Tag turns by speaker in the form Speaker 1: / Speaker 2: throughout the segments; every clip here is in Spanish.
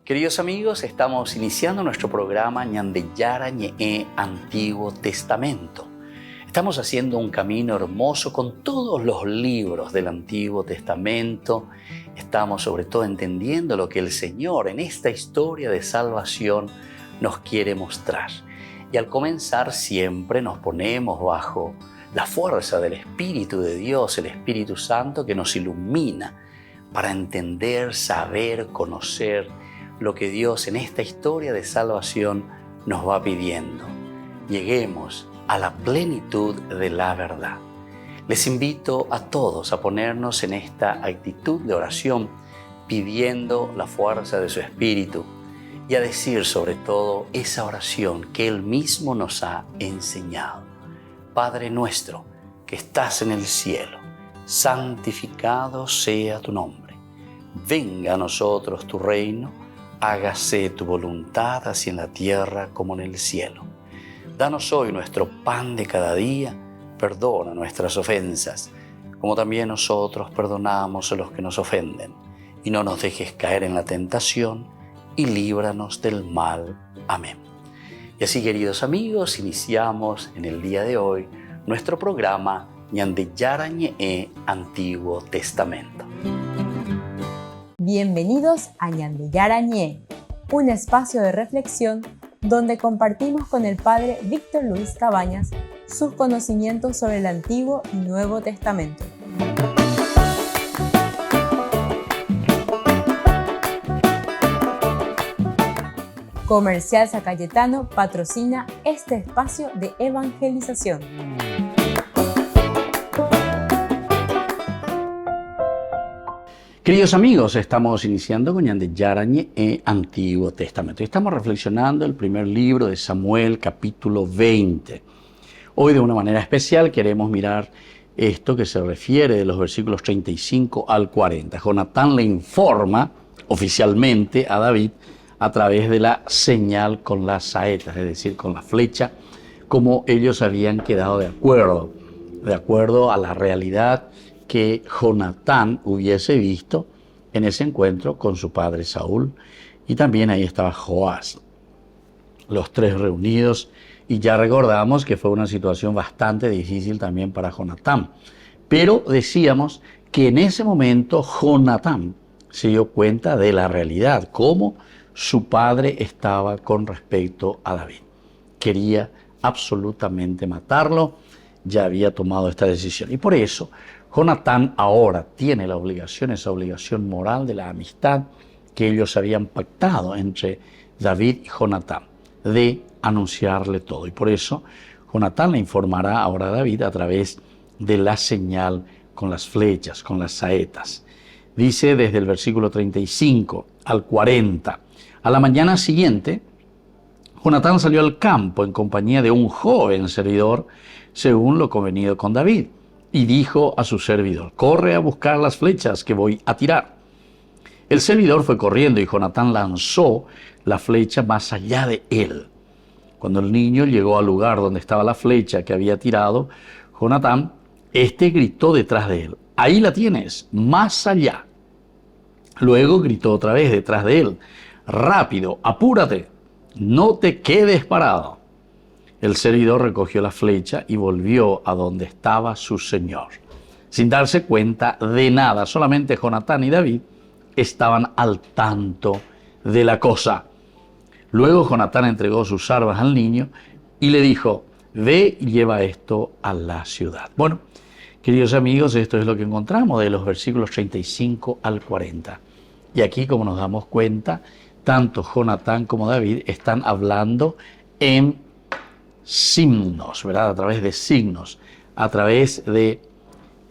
Speaker 1: Queridos amigos, estamos iniciando nuestro programa Ñandeyara Ñe'e Antiguo Testamento. Estamos haciendo un camino hermoso con todos los libros del Antiguo Testamento. Estamos sobre todo entendiendo lo que el Señor en esta historia de salvación nos quiere mostrar. Y al comenzar siempre nos ponemos bajo la fuerza del Espíritu de Dios, el Espíritu Santo que nos ilumina para entender, saber, conocer lo que Dios en esta historia de salvación nos va pidiendo. Lleguemos a la plenitud de la verdad. Les invito a todos a ponernos en esta actitud de oración, pidiendo la fuerza de su Espíritu y a decir sobre todo esa oración que Él mismo nos ha enseñado. Padre nuestro que estás en el cielo, santificado sea tu nombre. Venga a nosotros tu reino, hágase tu voluntad así en la tierra como en el cielo. Danos hoy nuestro pan de cada día, perdona nuestras ofensas, como también nosotros perdonamos a los que nos ofenden. Y no nos dejes caer en la tentación, y líbranos del mal. Amén. Y así, queridos amigos, iniciamos en el día de hoy nuestro programa Ñandeyara Ñe'e Antiguo Testamento.
Speaker 2: Bienvenidos a Ñandeyara Ñe'e, un espacio de reflexión donde compartimos con el Padre Víctor Luis Cabañas sus conocimientos sobre el Antiguo y Nuevo Testamento. Comercial San Cayetano patrocina este espacio de evangelización.
Speaker 1: Queridos amigos, estamos iniciando con Ñandeyara Ñe'e Antiguo Testamento. Y estamos reflexionando el primer libro de Samuel, capítulo 20. Hoy de una manera especial queremos mirar esto que se refiere de los versículos 35 al 40. Jonatán le informa oficialmente a David a través de la señal con las saetas, es decir, con la flecha, como ellos habían quedado de acuerdo a la realidad que Jonatán hubiese visto en ese encuentro con su padre Saúl. Y también ahí estaba Joás, los tres reunidos. Y ya recordamos que fue una situación bastante difícil también para Jonatán. Pero decíamos que en ese momento Jonatán se dio cuenta de la realidad, cómo su padre estaba con respecto a David. Quería absolutamente matarlo, ya había tomado esta decisión. Y por eso Jonatán ahora tiene la obligación, esa obligación moral de la amistad que ellos habían pactado entre David y Jonatán, de anunciarle todo. Y por eso Jonatán le informará ahora a David a través de la señal con las flechas, con las saetas. Dice desde el versículo 35 al 40. A la mañana siguiente, Jonatán salió al campo en compañía de un joven servidor, según lo convenido con David, y dijo a su servidor: corre a buscar las flechas que voy a tirar. El servidor fue corriendo y Jonatán lanzó la flecha más allá de él. Cuando el niño llegó al lugar donde estaba la flecha que había tirado Jonatán, gritó detrás de él: ahí la tienes, más allá. Luego gritó otra vez detrás de él: rápido, apúrate, no te quedes parado. El servidor recogió la flecha y volvió a donde estaba su señor, sin darse cuenta de nada. Solamente Jonatán y David estaban al tanto de la cosa. Luego Jonatán entregó sus armas al niño y le dijo: ve y lleva esto a la ciudad. Bueno, queridos amigos, esto es lo que encontramos de los versículos 35 al 40. Y aquí, como nos damos cuenta, tanto Jonatán como David están hablando en signos, ¿verdad? A través de signos, a través de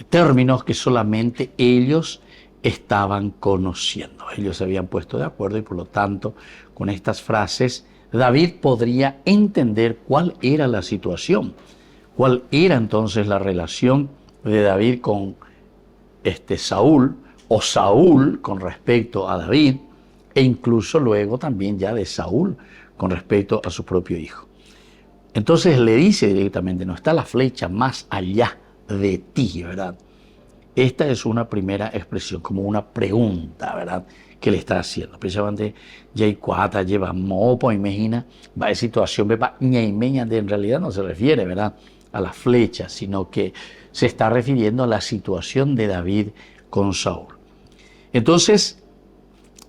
Speaker 1: términos que solamente ellos estaban conociendo. Ellos se habían puesto de acuerdo y por lo tanto, con estas frases, David podría entender cuál era la situación, cuál era entonces la relación de David con Saúl, o Saúl con respecto a David, e incluso luego también ya de Saúl con respecto a su propio hijo. Entonces le dice directamente: no está la flecha más allá de ti, ¿verdad? Esta es una primera expresión, como una pregunta, ¿verdad?, que le está haciendo. Precisamente, ya hay cuata, lleva mopo, imagina, va a situación, va ñaimeña, en realidad no se refiere, ¿verdad?, a la flecha, sino que se está refiriendo a la situación de David con Saúl. Entonces,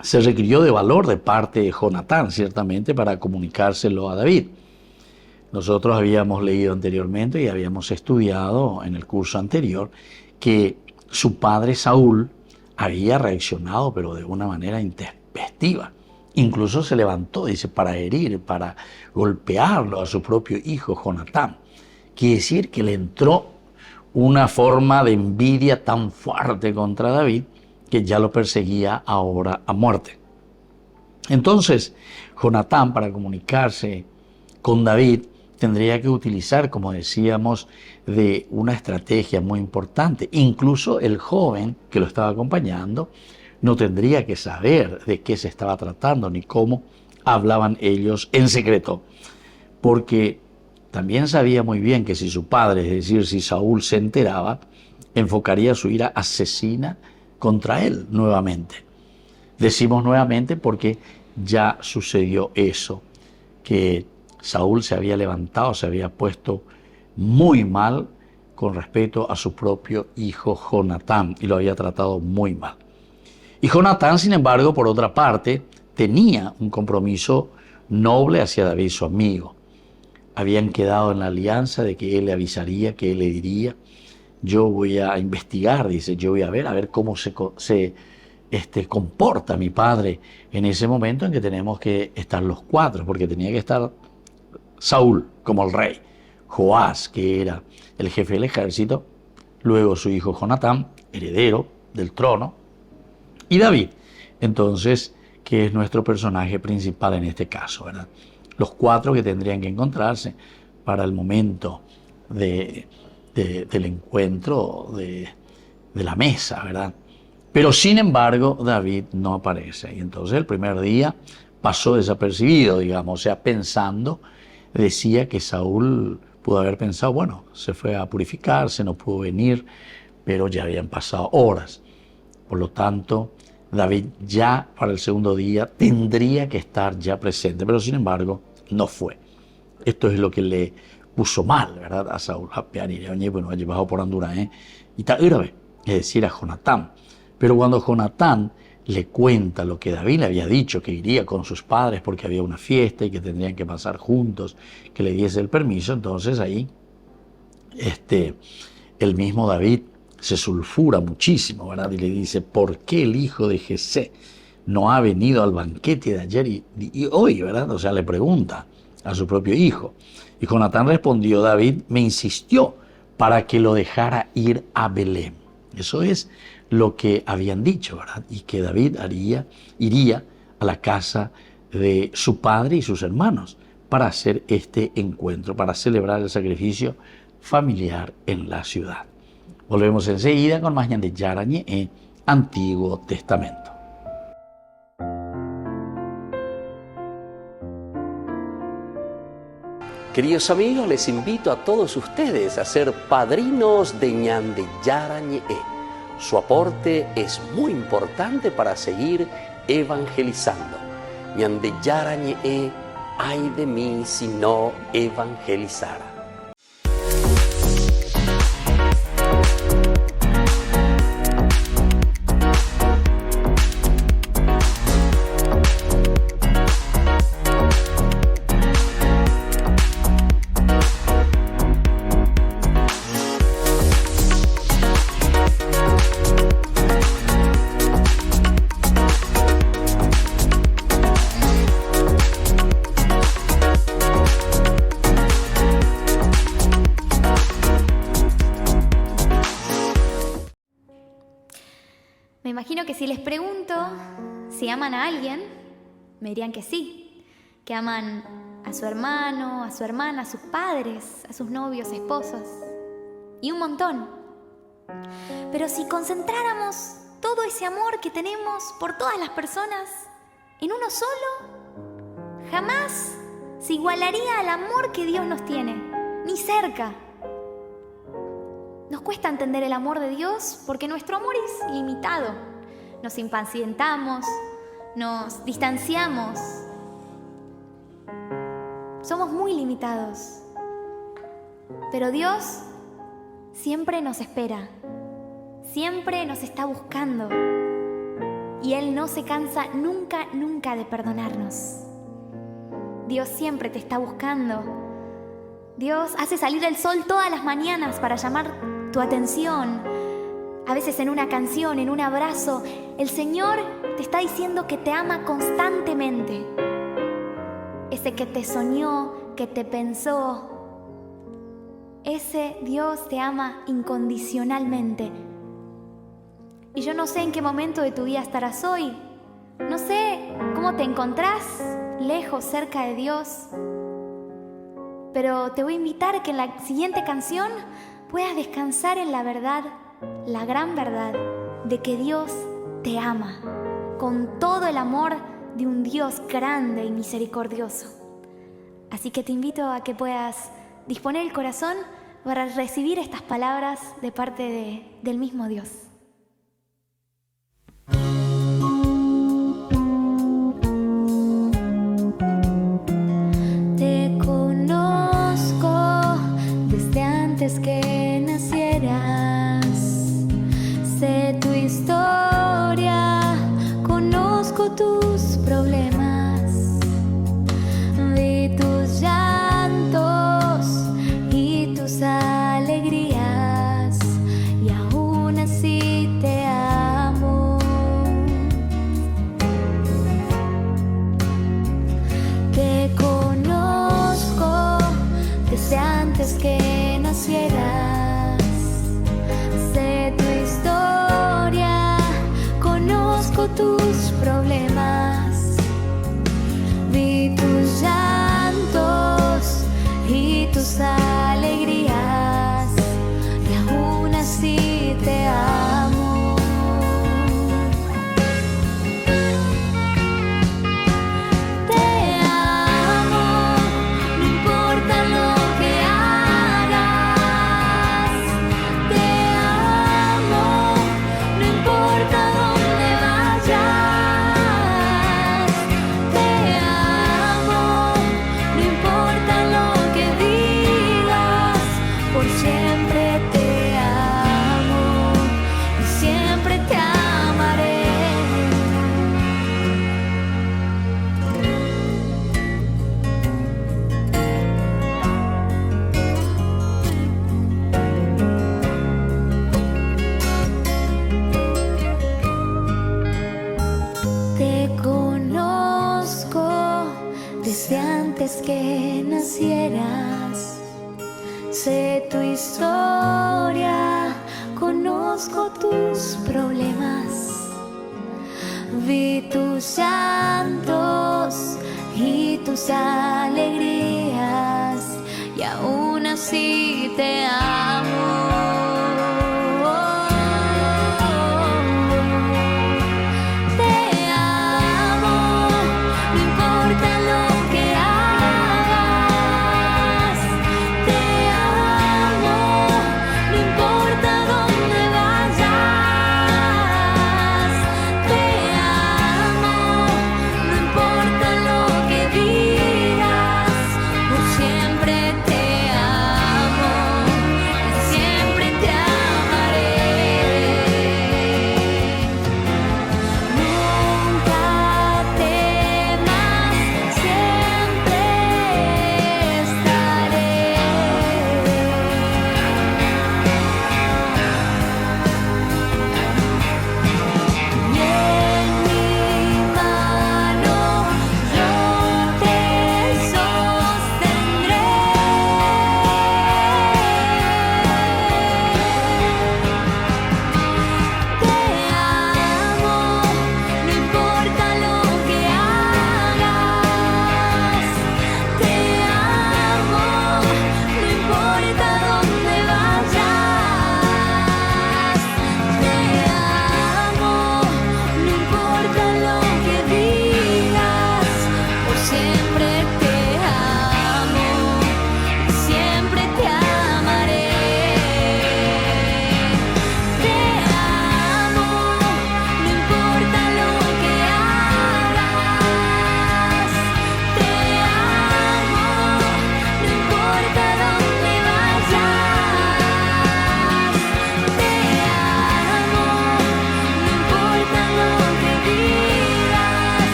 Speaker 1: se requirió de valor de parte de Jonatán, ciertamente, para comunicárselo a David. Nosotros habíamos leído anteriormente y habíamos estudiado en el curso anterior que su padre Saúl había reaccionado, pero de una manera intempestiva. Incluso se levantó, dice, para herir, para golpearlo a su propio hijo Jonatán. Quiere decir que le entró una forma de envidia tan fuerte contra David que ya lo perseguía ahora a muerte. Entonces, Jonatán, para comunicarse con David, tendría que utilizar, como decíamos, de una estrategia muy importante. Incluso el joven que lo estaba acompañando no tendría que saber de qué se estaba tratando ni cómo hablaban ellos en secreto, porque también sabía muy bien que si su padre, es decir, si Saúl se enteraba, enfocaría su ira asesina contra él nuevamente. Decimos nuevamente porque ya sucedió eso, que Saúl se había levantado, se había puesto muy mal con respecto a su propio hijo Jonatán y lo había tratado muy mal. Y Jonatán, sin embargo, por otra parte, tenía un compromiso noble hacia David, su amigo. Habían quedado en la alianza de que él le avisaría, que él le diría: yo voy a investigar, dice, yo voy a ver cómo se comporta mi padre en ese momento en que tenemos que estar los cuatro, porque tenía que estar Saúl como el rey, Joás, que era el jefe del ejército, luego su hijo Jonatán, heredero del trono, y David, entonces, que es nuestro personaje principal en este caso, ¿verdad? Los cuatro que tendrían que encontrarse para el momento del encuentro de la mesa, ¿verdad? Pero sin embargo, David no aparece. Y entonces el primer día pasó desapercibido, digamos, o sea, pensando, decía que Saúl pudo haber pensado, bueno, se fue a purificarse, no pudo venir, pero ya habían pasado horas. Por lo tanto, David ya para el segundo día tendría que estar ya presente, pero sin embargo no fue. Esto es lo que le puso mal, ¿verdad?, a Saúl. Bueno, ha llevado por Honduras, y tal, es decir, a Jonatán. Pero cuando Jonatán le cuenta lo que David le había dicho, que iría con sus padres porque había una fiesta y que tendrían que pasar juntos, que le diese el permiso, entonces ahí el mismo David se sulfura muchísimo, ¿verdad? Y le dice: ¿por qué el hijo de Jesé no ha venido al banquete de ayer y hoy, ¿verdad? O sea, le pregunta a su propio hijo. Y Jonatán respondió: David me insistió para que lo dejara ir a Belén. Eso es lo que habían dicho, ¿verdad? Y que David iría a la casa de su padre y sus hermanos para hacer este encuentro, para celebrar el sacrificio familiar en la ciudad. Volvemos enseguida con más de Yarañe en Antiguo Testamento.
Speaker 3: Queridos amigos, les invito a todos ustedes a ser padrinos de Ñande Yarañe. Su aporte es muy importante para seguir evangelizando. Ñande Yarañe, ay de mí si no evangelizara.
Speaker 4: Me imagino que si les pregunto si aman a alguien, me dirían que sí, que aman a su hermano, a su hermana, a sus padres, a sus novios, esposos, y un montón. Pero si concentráramos todo ese amor que tenemos por todas las personas en uno solo, jamás se igualaría al amor que Dios nos tiene, ni cerca. Nos cuesta entender el amor de Dios porque nuestro amor es limitado. Nos impacientamos, nos distanciamos. Somos muy limitados. Pero Dios siempre nos espera, siempre nos está buscando. Y Él no se cansa nunca, nunca de perdonarnos. Dios siempre te está buscando. Dios hace salir el sol todas las mañanas para llamar tu atención. A veces en una canción, en un abrazo, el Señor te está diciendo que te ama constantemente. Ese que te soñó, que te pensó, ese Dios te ama incondicionalmente. Y yo no sé en qué momento de tu vida estarás hoy. No sé cómo te encontrás, lejos, cerca de Dios. Pero te voy a invitar a que en la siguiente canción puedas descansar en la verdad, la gran verdad, de que Dios te ama con todo el amor de un Dios grande y misericordioso. Así que te invito a que puedas disponer el corazón para recibir estas palabras de parte del mismo Dios. Te conozco desde antes que nacieras. Sé tu historia, conozco tus problemas. Vi tus llantos y tus alegrías, y aún así te amo. Te conozco desde antes que nacieras. Sé tu historia, conozco tus problemas. Vi tus llantos y tus alegrías, y aún así te amo. Te amo, no importa lo que hagas. Te amo, no importa dónde vayas. Te amo, no importa lo que digas, por siempre te amo y siempre te amaré. Te conozco desde antes que nacieras. Sé tu historia, conozco tus problemas. Vi tus llantos y tus alegrías, y aún así te amo. Te amo, no importa lo que hagas. Te amo, no importa dónde vayas. Te amo, no importa lo que digas, por siempre te amo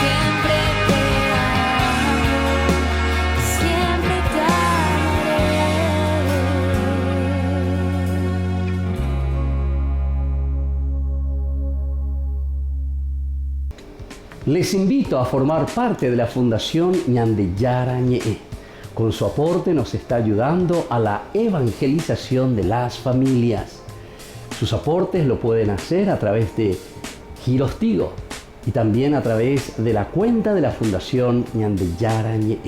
Speaker 4: siempre te amo, siempre te amaré.
Speaker 3: Les invito a formar parte de la Fundación Ñande Yarañe. Con su aporte nos está ayudando a la evangelización de las familias. Sus aportes lo pueden hacer a través de Giros Tigo y también a través de la cuenta de la Fundación Ñande Yarañe.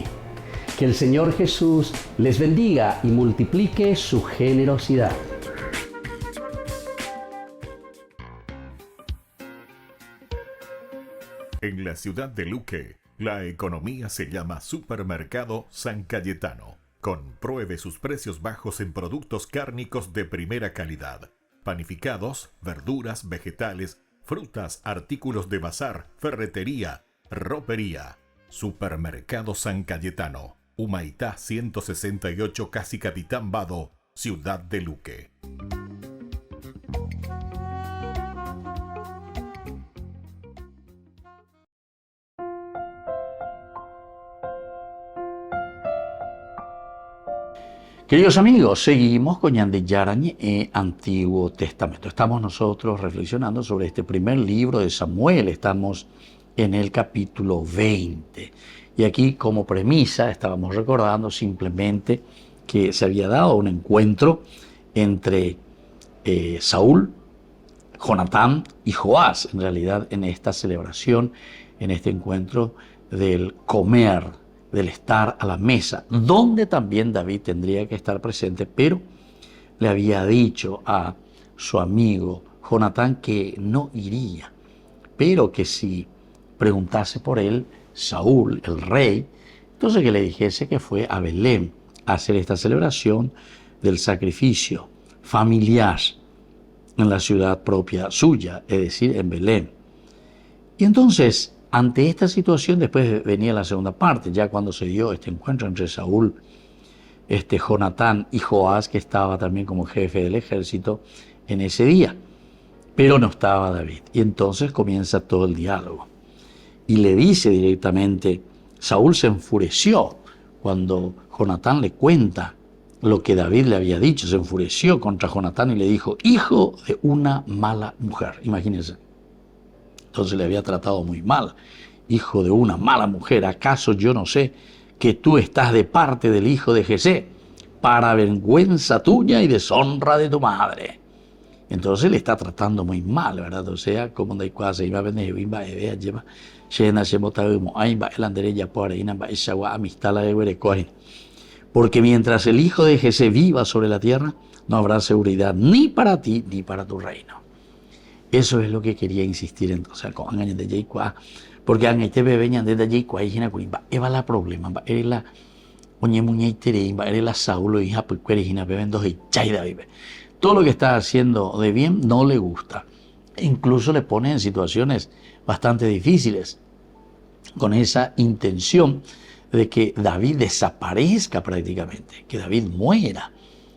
Speaker 3: Que el Señor Jesús les bendiga y multiplique su generosidad.
Speaker 5: En la ciudad de Luque, la economía se llama Supermercado San Cayetano. Compruebe sus precios bajos en productos cárnicos de primera calidad. Panificados, verduras, vegetales, frutas, artículos de bazar, ferretería, ropería. Supermercado San Cayetano, Humaitá 168, Casi Capitán Vado, ciudad de Luque.
Speaker 1: Queridos amigos, seguimos con Ñande Yarañe Antiguo Testamento. Estamos nosotros reflexionando sobre este primer libro de Samuel. Estamos en el capítulo 20. Y aquí como premisa estábamos recordando simplemente que se había dado un encuentro entre Saúl, Jonatán y Joás. En realidad en esta celebración, en este encuentro del comer, del estar a la mesa, donde también David tendría que estar presente, pero le había dicho a su amigo Jonatán que no iría, pero que si preguntase por él, Saúl, el rey, entonces que le dijese que fue a Belén a hacer esta celebración del sacrificio familiar en la ciudad propia suya, es decir, en Belén. Y entonces, ante esta situación, después venía la segunda parte, ya cuando se dio este encuentro entre Saúl, Jonatán y Joás, que estaba también como jefe del ejército en ese día, pero no estaba David. Y entonces comienza todo el diálogo. Y le dice directamente, Saúl se enfureció cuando Jonatán le cuenta lo que David le había dicho, se enfureció contra Jonatán y le dijo, hijo de una mala mujer, imagínense. Entonces le había tratado muy mal. Hijo de una mala mujer, ¿acaso yo no sé que tú estás de parte del hijo de Jesé, para vergüenza tuya y deshonra de tu madre? Entonces le está tratando muy mal, ¿verdad? O sea, como de cuase iba a vender, iba a ver, lleva, llena, se motaba, ahí va el anderella por ahí, va esa agua, amistad la de Berecoin. Porque mientras el hijo de Jesé viva sobre la tierra, no habrá seguridad ni para ti ni para tu reino. Eso es lo que quería insistir entonces con años de Jacob, porque en este bebé ñande de Jacob hay gente que va la problema, va la oñe muñe tere, va la Saulo hija pues que hija beben dos y chaida vive. Todo lo que está haciendo de bien no le gusta, incluso le pone en situaciones bastante difíciles, con esa intención de que David desaparezca prácticamente, que David muera,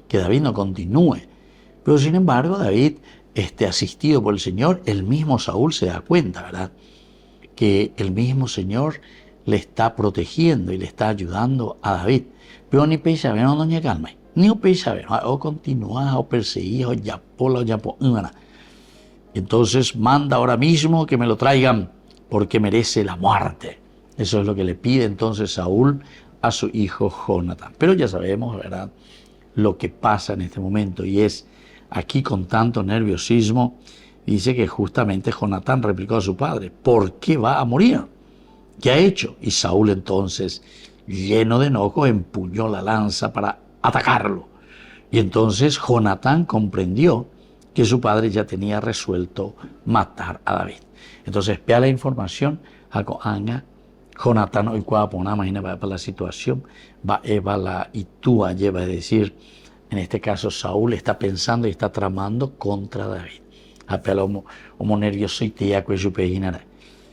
Speaker 1: que David no continúe. Pero sin embargo David, asistido por el Señor, el mismo Saúl se da cuenta, ¿verdad? Que el mismo Señor le está protegiendo y le está ayudando a David. Pero ni pesa ver, no doña calma, ni o pesa ver, o continúa, o perseguir, o yapola, o yapo, entonces manda ahora mismo que me lo traigan porque merece la muerte. Eso es lo que le pide entonces Saúl a su hijo Jonatán. Pero ya sabemos, ¿verdad?, lo que pasa en este momento, y es aquí con tanto nerviosismo, dice que justamente Jonatán replicó a su padre, ¿por qué va a morir? ¿Qué ha hecho? Y Saúl entonces, lleno de enojo, empuñó la lanza para atacarlo. Y entonces Jonatán comprendió que su padre ya tenía resuelto matar a David. Entonces, vea la información, Jonatán hoy cuando una imagina para la situación, va la itúa lleva, es decir, en este caso Saúl está pensando y está tramando contra David. Como nervioso y te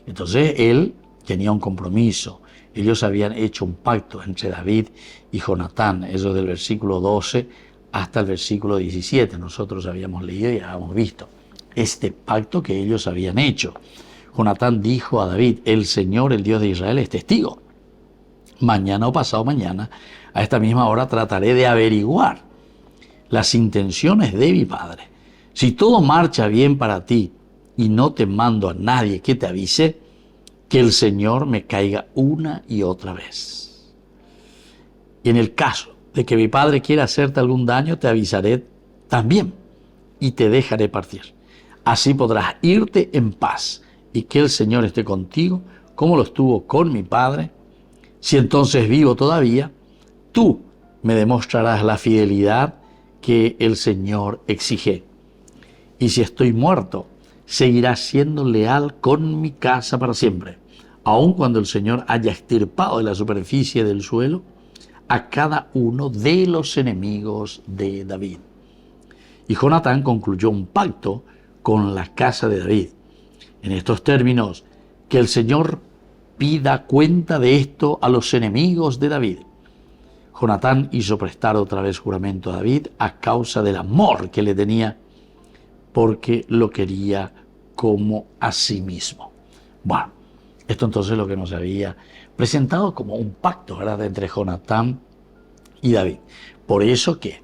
Speaker 1: entonces él tenía un compromiso. Ellos habían hecho un pacto entre David y Jonatán, eso del versículo 12 hasta el versículo 17. Nosotros habíamos leído y habíamos visto este pacto que ellos habían hecho. Jonatán dijo a David: el Señor, el Dios de Israel, es testigo. Mañana o pasado mañana, a esta misma hora, trataré de averiguar las intenciones de mi padre. Si todo marcha bien para ti y no te mando a nadie que te avise, que el Señor me caiga una y otra vez. Y en el caso de que mi padre quiera hacerte algún daño, te avisaré también y te dejaré partir. Así podrás irte en paz y que el Señor esté contigo como lo estuvo con mi padre. Si entonces vivo todavía, tú me demostrarás la fidelidad que el Señor exige. Y si estoy muerto, seguirás siendo leal con mi casa para siempre, aun cuando el Señor haya extirpado de la superficie del suelo a cada uno de los enemigos de David. Y Jonatán concluyó un pacto con la casa de David. En estos términos: que el Señor pida cuenta de esto a los enemigos de David. Jonatán hizo prestar otra vez juramento a David a causa del amor que le tenía, porque lo quería como a sí mismo. Bueno, esto entonces es lo que nos había presentado como un pacto, ¿verdad?, entre Jonatán y David. Por eso que,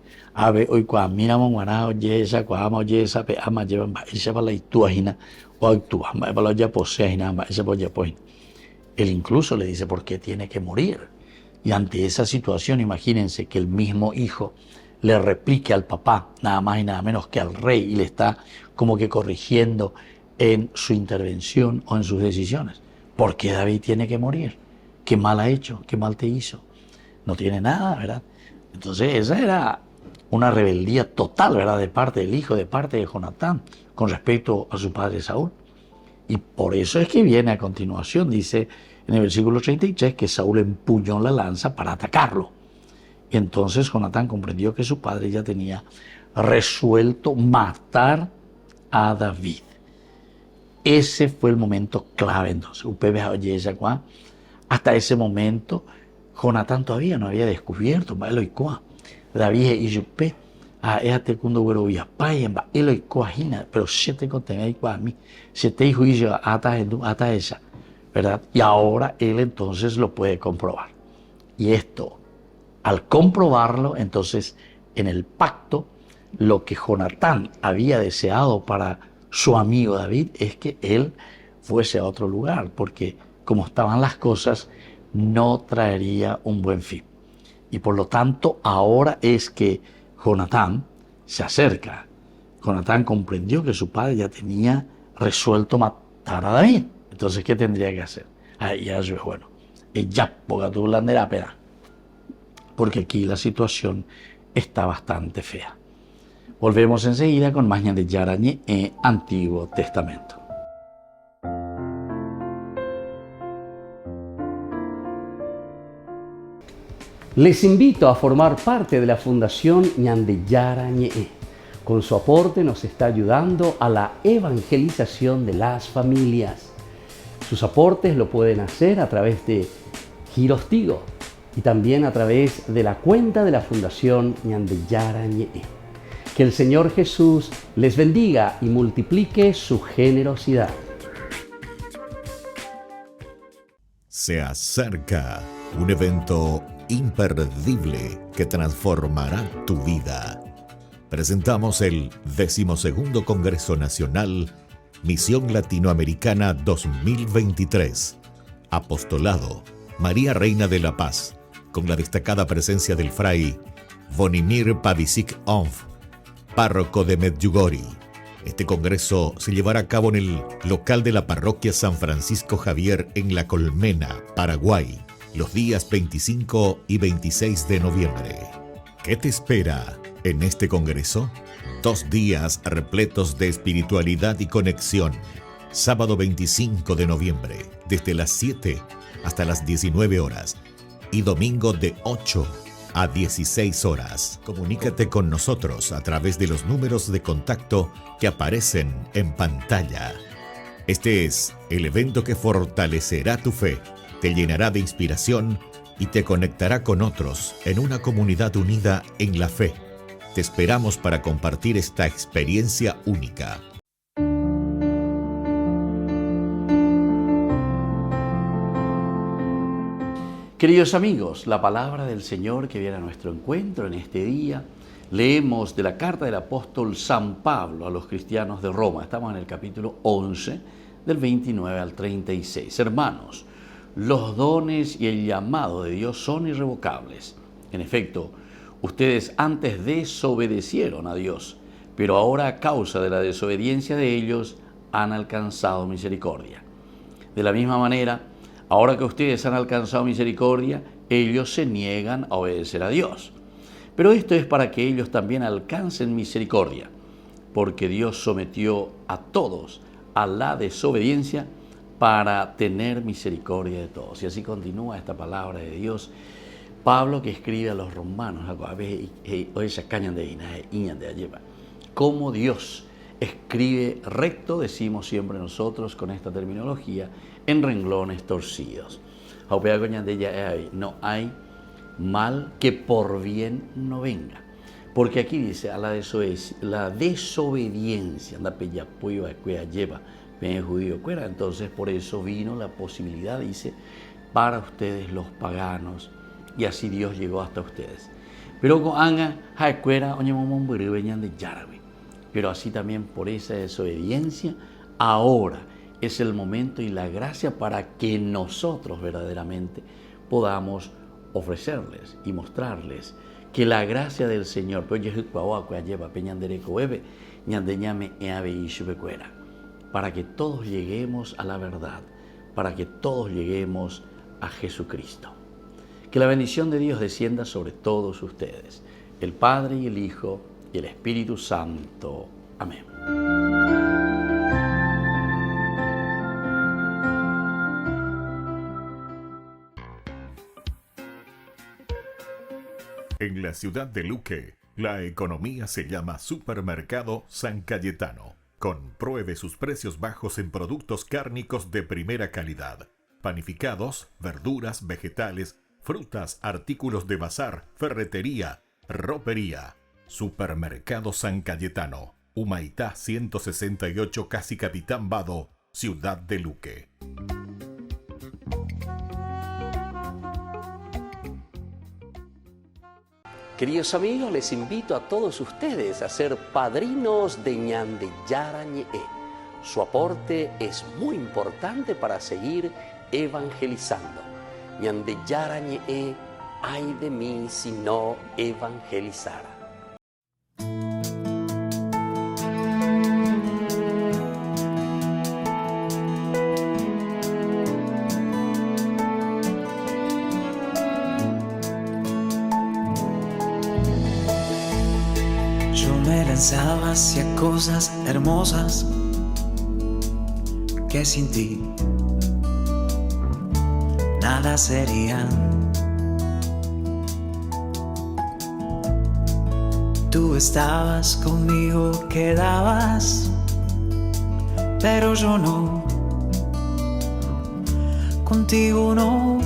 Speaker 1: hoy cuando miramos guanao yesa, cuando yesa, pe ama llevan esa para la ituajina o actúa, para la ya poseina, esa por ya pues. Él incluso le dice por qué tiene que morir. Y ante esa situación, imagínense que el mismo hijo le replique al papá, nada más y nada menos que al rey, y le está como que corrigiendo en su intervención o en sus decisiones. ¿Por qué David tiene que morir? ¿Qué mal ha hecho? ¿Qué mal te hizo? No tiene nada, ¿verdad? Entonces esa era una rebeldía total, ¿verdad?, de parte del hijo, de parte de Jonatán, con respecto a su padre Saúl. Y por eso es que viene a continuación, dice en el versículo 33, que Saúl empuñó la lanza para atacarlo. Y entonces Jonatán comprendió que su padre ya tenía resuelto matar a David. Ese fue el momento clave entonces. Hasta ese momento, Jonatán todavía no había descubierto David y Yupe, pero si te conté a mí, si te juicio hasta esa, ¿verdad? Y ahora él entonces lo puede comprobar. Y esto, al comprobarlo, entonces en el pacto, lo que Jonatán había deseado para su amigo David es que él fuese a otro lugar, porque como estaban las cosas, no traería un buen fin. Y por lo tanto, ahora es que Jonatán se acerca. Jonatán comprendió que su padre ya tenía resuelto matar a David. Entonces, ¿qué tendría que hacer? Ya es bueno. Ya, porque tú la pena. Porque aquí la situación está bastante fea. Volvemos enseguida con más de Yarañé en Antiguo Testamento.
Speaker 3: Les invito a formar parte de la Fundación Ñandeyara Ñe'e. Con su aporte nos está ayudando a la evangelización de las familias. Sus aportes lo pueden hacer a través de Giros Tigo y también a través de la cuenta de la Fundación Ñandeyara Ñe'e. Que el Señor Jesús les bendiga y multiplique su generosidad.
Speaker 5: Se acerca un evento imperdible que transformará tu vida. Presentamos el 12º Congreso Nacional Misión Latinoamericana 2023. Apostolado María Reina de la Paz, con la destacada presencia del fray Vonimir Pavicic-Onf, párroco de Medjugorje. Este congreso se llevará a cabo en el local de la parroquia San Francisco Javier en La Colmena, Paraguay, los días 25 y 26 de noviembre. ¿Qué te espera en este congreso? 2 días repletos de espiritualidad y conexión. Sábado 25 de noviembre, desde las 7 hasta las 19 horas. Y domingo de 8 a 16 horas. Comunícate con nosotros a través de los números de contacto que aparecen en pantalla. Este es el evento que fortalecerá tu fe, te llenará de inspiración y te conectará con otros en una comunidad unida en la fe. Te esperamos para compartir esta experiencia única.
Speaker 1: Queridos amigos, la palabra del Señor que viene a nuestro encuentro en este día, leemos de la carta del apóstol San Pablo a los cristianos de Roma. Estamos en el capítulo 11, del 29 al 36. Hermanos, los dones y el llamado de Dios son irrevocables. En efecto, ustedes antes desobedecieron a Dios, pero ahora a causa de la desobediencia de ellos han alcanzado misericordia. De la misma manera, ahora que ustedes han alcanzado misericordia, ellos se niegan a obedecer a Dios. Pero esto es para que ellos también alcancen misericordia, porque Dios sometió a todos a la desobediencia para tener misericordia de todos. Y así continúa esta palabra de Dios. Pablo, que escribe a los romanos, como Dios escribe recto, decimos siempre nosotros con esta terminología, en renglones torcidos. No hay mal que por bien no venga. Porque aquí dice, a la desobediencia, entonces por eso vino la posibilidad, dice, para ustedes los paganos, y así Dios llegó hasta ustedes. Pero así también por esa desobediencia, ahora es el momento y la gracia para que nosotros verdaderamente podamos ofrecerles y mostrarles que la gracia del Señor, para que todos lleguemos a la verdad, para que todos lleguemos a Jesucristo. Que la bendición de Dios descienda sobre todos ustedes, el Padre y el Hijo y el Espíritu Santo. Amén.
Speaker 5: En la ciudad de Luque, la economía se llama Supermercado San Cayetano. Compruebe sus precios bajos en productos cárnicos de primera calidad. Panificados, verduras, vegetales, frutas, artículos de bazar, ferretería, ropería. Supermercado San Cayetano, Humaitá 168, Casi Capitán Vado, ciudad de Luque.
Speaker 3: Queridos amigos, les invito a todos ustedes a ser padrinos de Ñande Yarañe. Su aporte es muy importante para seguir evangelizando. Ñande Yarañe, ay de mí si no evangelizara.
Speaker 6: Me lanzaba hacia cosas hermosas que sin ti nada serían. Tú estabas conmigo, quedabas, pero yo no, contigo no.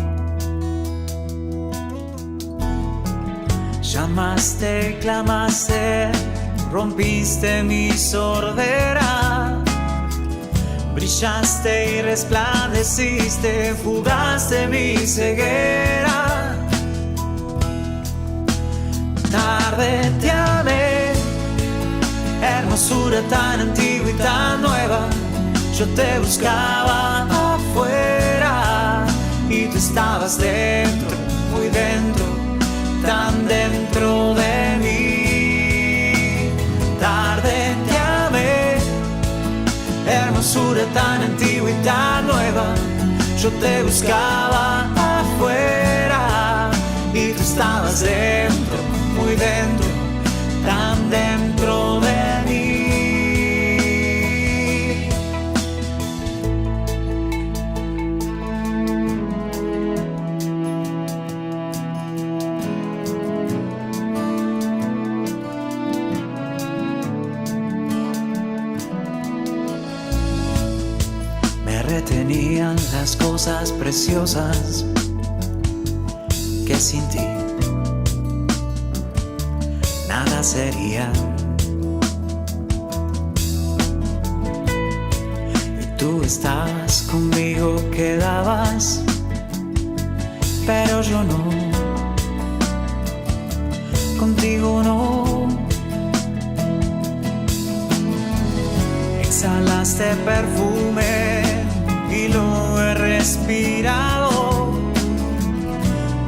Speaker 6: Llamaste, clamaste, rompiste mi sordera, brillaste y resplandeciste, fugaste mi ceguera. Tarde te amé, hermosura tan antigua y tan nueva. Yo te buscaba afuera y tú estabas dentro, muy dentro, tan dentro de mí. Tarde te amé, hermosura tan antigua y tan nueva. Yo te buscaba afuera y tú estabas dentro, muy dentro, tan dentro de mí. Retenían las cosas preciosas que sin ti nada serían. Y tú estabas conmigo, quedabas, pero yo no, contigo no. Exhalaste perfume y lo he respirado.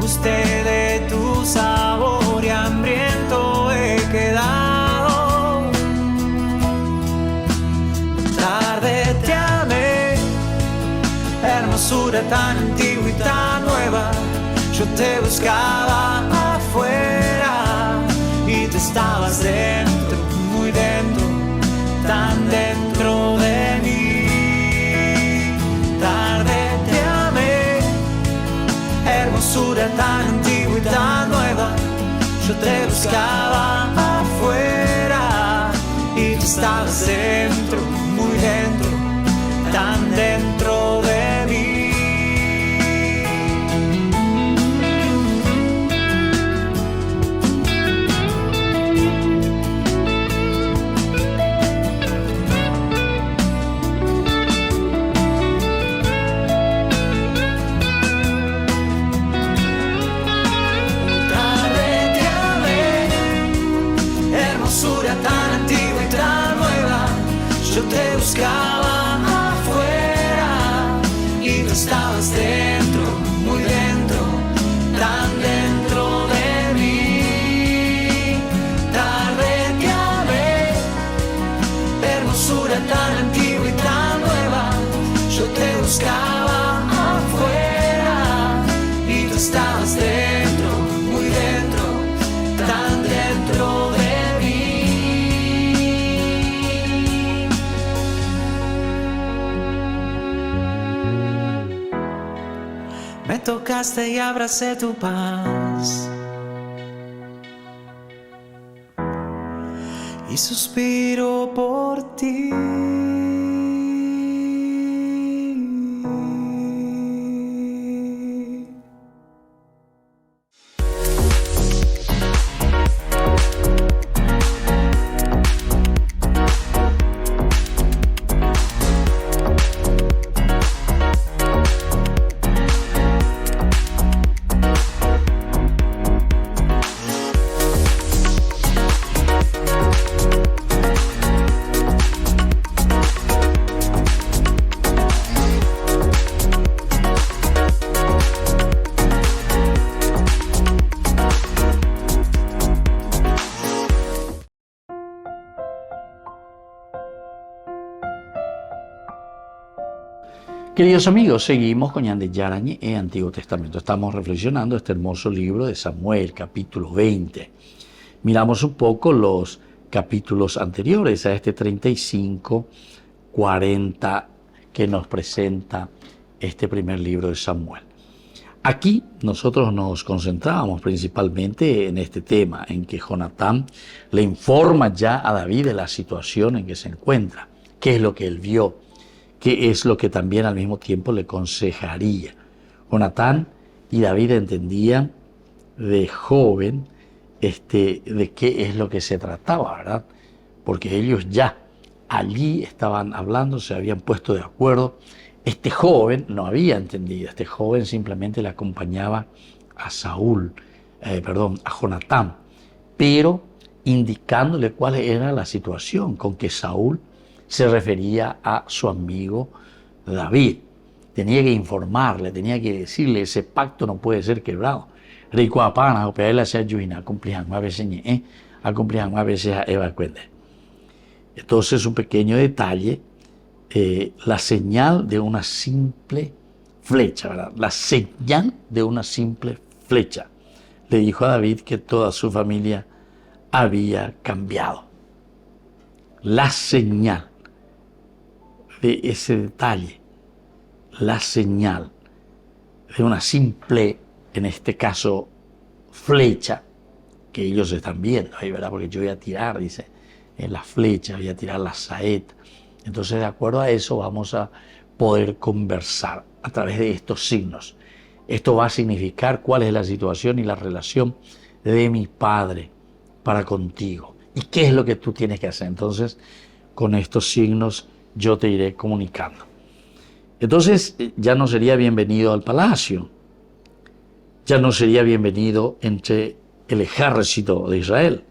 Speaker 6: Gusté de tu sabor y hambriento he quedado. Tarde te amé, hermosura tan antigua y tan nueva. Yo te buscaba afuera y tú estabas dentro, muy dentro, tan dentro de mí. Tarde te amé, hermosura tan antigua y tan nueva. Yo te buscaba afuera y tú estabas dentro, muy dentro, tan dentro de mí. Tan antigua y tan nueva, yo te buscaba afuera y tú estabas dentro, muy dentro, tan dentro de mí. Tarde te amé, hermosura tan antigua y tan nueva, yo te buscaba afuera y tú estabas dentro, muy dentro, tan dentro de mí. Me tocaste y abracé tu paz y suspiro por ti.
Speaker 1: Queridos amigos, seguimos con Ñande Yarañe en Antiguo Testamento. Estamos reflexionando este hermoso libro de Samuel, capítulo 20. Miramos un poco los capítulos anteriores a este 35, 40 que nos presenta este primer libro de Samuel. Aquí nosotros nos concentrábamos principalmente en este tema, en que Jonatán le informa ya a David de la situación en que se encuentra, qué es lo que él vio, qué es lo que también al mismo tiempo le aconsejaría. Jonatán y David entendían de joven de qué es lo que se trataba, ¿verdad? Porque ellos ya allí estaban hablando, se habían puesto de acuerdo. Este joven no había entendido, este joven simplemente le acompañaba a a Jonatán, pero indicándole cuál era la situación con que Saúl se refería a su amigo David. Tenía que informarle, tenía que decirle, ese pacto no puede ser quebrado. Entonces, un pequeño detalle, la señal de una simple flecha, ¿verdad? La señal de una simple flecha. Le dijo a David que toda su familia había cambiado. La señal de ese detalle, la señal de una simple, en este caso, flecha, que ellos están viendo ahí, ¿verdad? Porque yo voy a tirar, dice, en la flecha, voy a tirar la saeta. Entonces, de acuerdo a eso, vamos a poder conversar a través de estos signos. Esto va a significar cuál es la situación y la relación de mi Padre para contigo. ¿Y qué es lo que tú tienes que hacer? Entonces, con estos signos yo te iré comunicando. Entonces, ya no sería bienvenido al palacio. ya no sería bienvenido entre el ejército de Israel,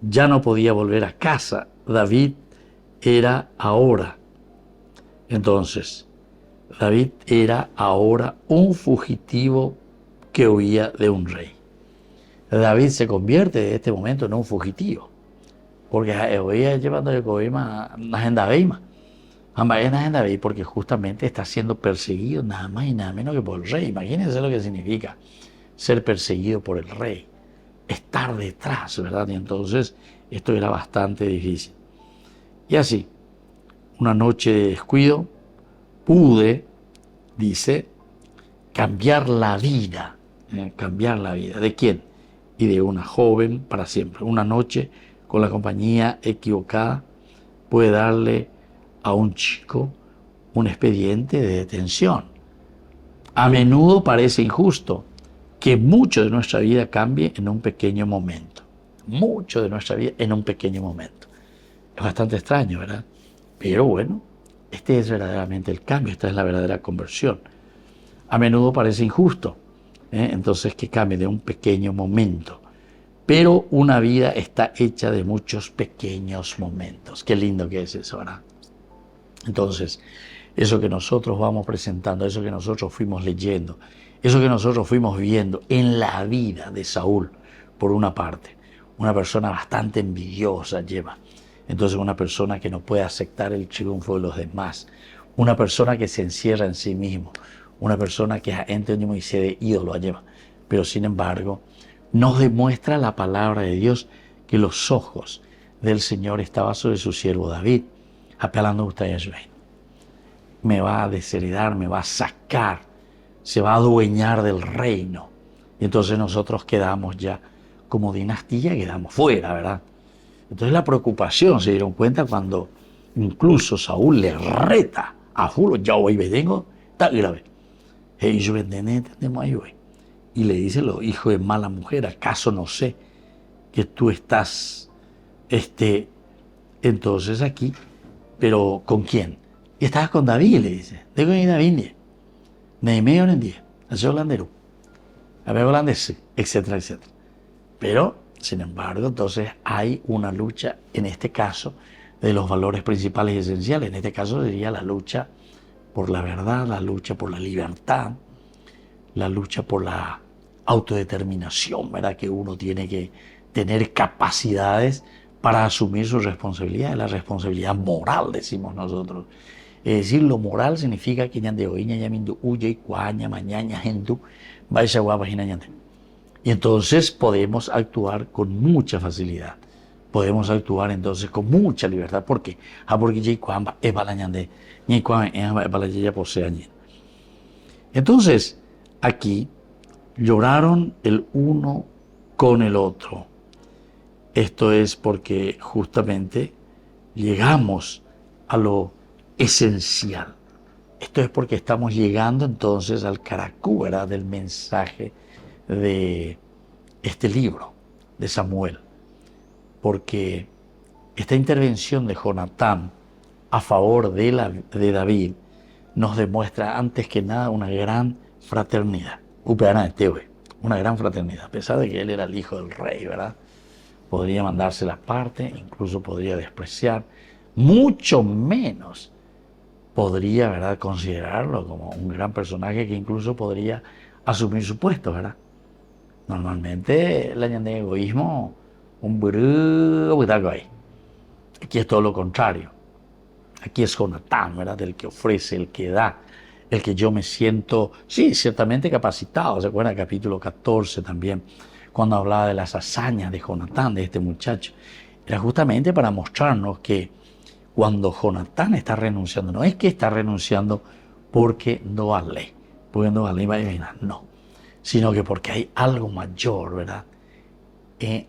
Speaker 1: ya no podía volver a casa. David era ahora, entonces, David era ahora un fugitivo que huía de un rey. David se convierte en este momento en un fugitivo, porque hoy llevando el coima en David, porque justamente está siendo perseguido nada más y nada menos que por el rey. Imagínense lo que significa ser perseguido por el rey, estar detrás, ¿verdad? Y entonces esto era bastante difícil. Y así, una noche de descuido, pude, dice, cambiar la vida. ¿Cambiar la vida? ¿De quién? Y de una joven para siempre. Una noche con la compañía equivocada puede darle a un chico un expediente de detención. A menudo parece injusto que mucho de nuestra vida cambie en un pequeño momento. Mucho de nuestra vida en un pequeño momento. Es bastante extraño, ¿verdad? Pero bueno, este es verdaderamente el cambio, esta es la verdadera conversión. A menudo parece injusto, entonces que cambie de un pequeño momento. Pero una vida está hecha de muchos pequeños momentos. Qué lindo que es eso, ¿verdad? Entonces, eso que nosotros vamos presentando, eso que nosotros fuimos leyendo, eso que nosotros fuimos viendo en la vida de Saúl, por una parte, una persona bastante envidiosa lleva. Entonces una persona que no puede aceptar el triunfo de los demás, una persona que se encierra en sí mismo, una persona que entendió y se de ídolo lleva. Pero sin embargo, nos demuestra la palabra de Dios que los ojos del Señor estaban sobre su siervo David, apelando a usted, me va a desheredar, me va a sacar, se va a adueñar del reino. Y entonces nosotros quedamos ya como dinastía, quedamos fuera, ¿verdad? Entonces la preocupación, se dieron cuenta cuando incluso Saúl le reta a Fulano, ya hoy vengo, está grave. Y le dice, lo hijo de mala mujer, ¿acaso no sé que tú estás, entonces aquí, pero ¿con quién? Y estabas con David, le dice, de con David, Neymar en día, hace holandero, holandés, etcétera, etcétera. Pero, sin embargo, entonces hay una lucha, en este caso, de los valores principales y esenciales. En este caso sería la lucha por la verdad, la lucha por la libertad, la lucha por la autodeterminación, ¿verdad? Que uno tiene que tener capacidades para asumir sus responsabilidades, la responsabilidad moral, decimos nosotros. Es decir, lo moral significa que ñande oiña yamindu uye y cuaña mañana hendu vaya guapa ñande. Y entonces podemos actuar con mucha facilidad. Podemos actuar entonces con mucha libertad. ¿Por qué? Porque ya cuamba es para ñande, ni cuamba es para ya posee año. Entonces, aquí lloraron el uno con el otro. Esto es porque justamente llegamos a lo esencial. Esto es porque estamos llegando entonces al caracú, ¿verdad?, del mensaje de este libro de Samuel. Porque esta intervención de Jonatán a favor de David nos demuestra antes que nada una gran fraternidad. Una gran fraternidad, a pesar de que él era el hijo del rey, ¿verdad? Podría mandarse la parte, incluso podría despreciar, mucho menos podría, ¿verdad?, considerarlo como un gran personaje que incluso podría asumir su puesto, ¿verdad? Normalmente el de egoísmo, un burro, aquí es todo lo contrario. Aquí es Jonatán, ¿verdad?, el que ofrece, el que da, el que yo me siento, sí, ciertamente capacitado. ¿Se acuerdan del capítulo 14 también? Cuando hablaba de las hazañas de Jonatán, de este muchacho. Era justamente para mostrarnos que cuando Jonatán está renunciando, no es que está renunciando porque no vale, no, sino que porque hay algo mayor, ¿verdad?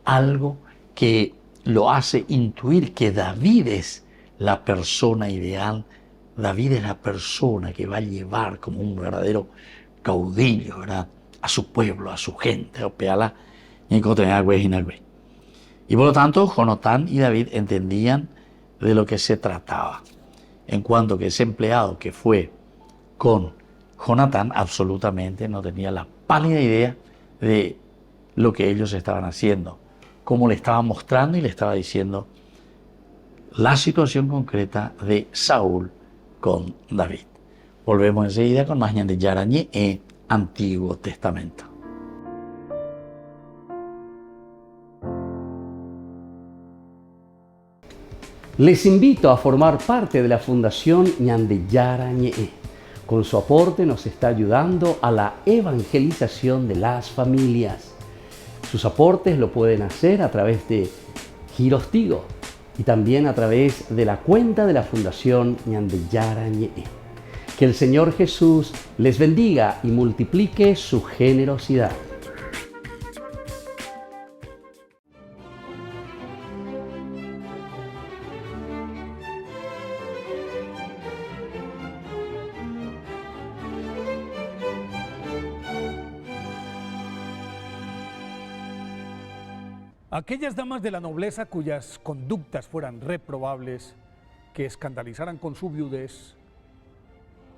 Speaker 1: Algo que lo hace intuir que David es la persona ideal. David es la persona que va a llevar como un verdadero caudillo, ¿verdad?, a su pueblo, a su gente, y por lo tanto, Jonatán y David entendían de lo que se trataba. En cuanto que ese empleado que fue con Jonatán absolutamente no tenía la pálida idea de lo que ellos estaban haciendo, cómo le estaban mostrando y le estaba diciendo la situación concreta de Saúl con David. Volvemos enseguida con más Ñande Yarañé en Antiguo Testamento.
Speaker 3: Les invito a formar parte de la Fundación Ñande Yarañé. Con su aporte nos está ayudando a la evangelización de las familias. Sus aportes lo pueden hacer a través de Giros Tigo y también a través de la cuenta de la Fundación Ñande Yarañé. Que el Señor Jesús les bendiga y multiplique su generosidad.
Speaker 7: Aquellas damas de la nobleza cuyas conductas fueran reprobables, que escandalizaran con su viudez,